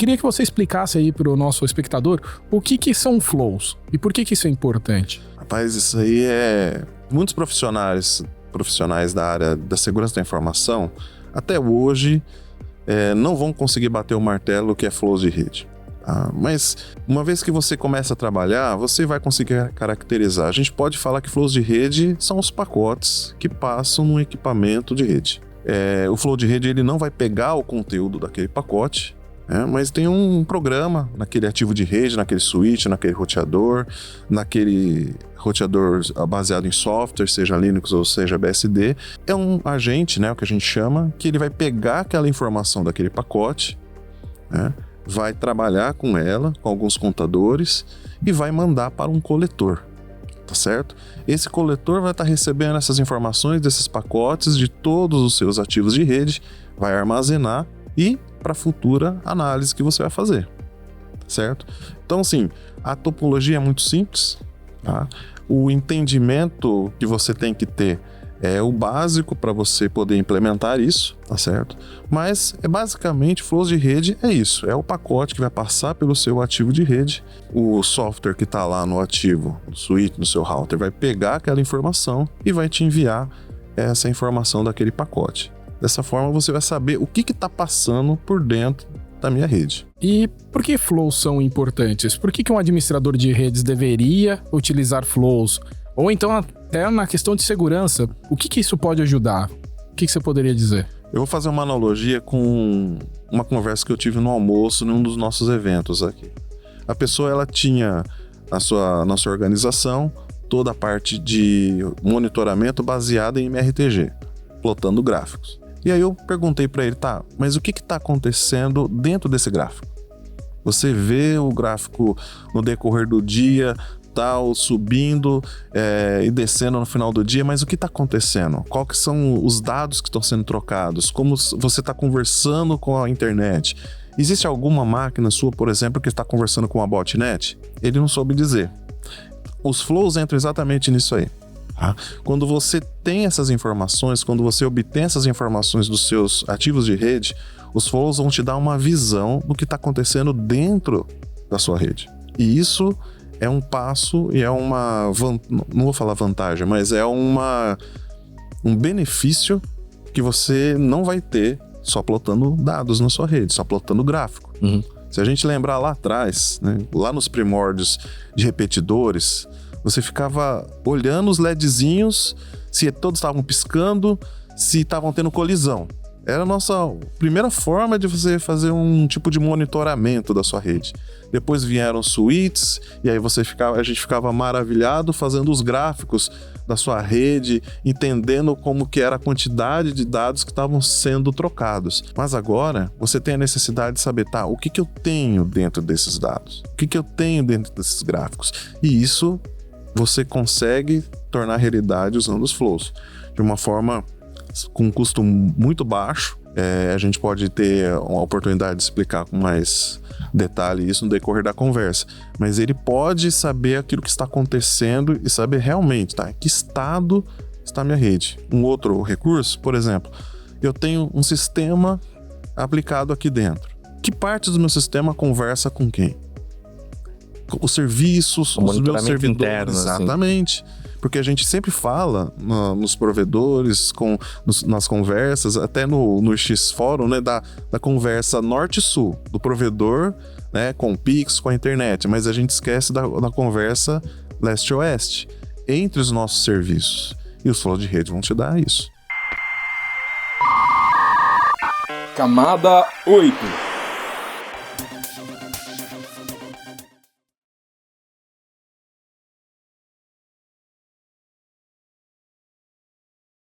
queria que você explicasse aí para o nosso espectador o que são flows e por que isso é importante. Rapaz, isso aí muitos profissionais da área da segurança da informação, até hoje, não vão conseguir bater o martelo que é flows de rede. Mas uma vez que você começa a trabalhar, você vai conseguir caracterizar. A gente pode falar que flows de rede são os pacotes que passam no equipamento de rede. O flow de rede ele não vai pegar o conteúdo daquele pacote, mas tem um programa naquele ativo de rede, naquele switch, naquele roteador baseado em software, seja Linux ou seja BSD. É um agente, o que a gente chama, que ele vai pegar aquela informação daquele pacote, vai trabalhar com ela, com alguns contadores e vai mandar para um coletor, tá certo? Esse coletor vai estar recebendo essas informações desses pacotes de todos os seus ativos de rede, vai armazenar e para futura análise que você vai fazer, certo? Então, assim, a topologia é muito simples, tá? O entendimento que você tem que ter é o básico para você poder implementar isso, tá certo? Mas basicamente flows de rede é isso, é o pacote que vai passar pelo seu ativo de rede, o software que está lá no ativo, no switch, no seu router, vai pegar aquela informação e vai te enviar essa informação daquele pacote. Dessa forma você vai saber o que está passando por dentro da minha rede. E por que flows são importantes? Por que um administrador de redes deveria utilizar flows? Ou então até na questão de segurança, o que isso pode ajudar? O que você poderia dizer? Eu vou fazer uma analogia com uma conversa que eu tive no almoço num dos nossos eventos aqui. A pessoa ela tinha na sua organização toda a parte de monitoramento baseada em MRTG, plotando gráficos. E aí eu perguntei para ele, mas o que está acontecendo dentro desse gráfico? Você vê o gráfico no decorrer do dia, tal, subindo e descendo no final do dia, mas o que está acontecendo? Quais que são os dados que estão sendo trocados? Como você está conversando com a internet? Existe alguma máquina sua, por exemplo, que está conversando com uma botnet? Ele não soube dizer. Os flows entram exatamente nisso aí. Quando você tem essas informações, quando você obtém essas informações dos seus ativos de rede, os flows vão te dar uma visão do que está acontecendo dentro da sua rede. E isso é um passo e não vou falar vantagem, mas é um benefício que você não vai ter só plotando dados na sua rede, só plotando gráfico. Uhum. Se a gente lembrar lá atrás, lá nos primórdios de repetidores, você ficava olhando os LEDzinhos, se todos estavam piscando, se estavam tendo colisão. Era a nossa primeira forma de você fazer um tipo de monitoramento da sua rede. Depois vieram switches, e aí a gente ficava maravilhado fazendo os gráficos da sua rede, entendendo como que era a quantidade de dados que estavam sendo trocados. Mas agora, você tem a necessidade de saber, o que eu tenho dentro desses dados? O que eu tenho dentro desses gráficos? E isso você consegue tornar realidade usando os flows. De uma forma com um custo muito baixo, a gente pode ter uma oportunidade de explicar com mais detalhe isso no decorrer da conversa, mas ele pode saber aquilo que está acontecendo e saber realmente, em que estado está a minha rede. Um outro recurso, por exemplo, eu tenho um sistema aplicado aqui dentro. Que parte do meu sistema conversa com quem? Os serviços, os meus servidores, interno, exatamente. Assim. Porque a gente sempre fala nos provedores, nas conversas, até no X-Fórum, da conversa norte-sul, do provedor, com o Pix, com a internet, mas a gente esquece da conversa leste-oeste, entre os nossos serviços. E os flows de rede vão te dar isso. Camada 8.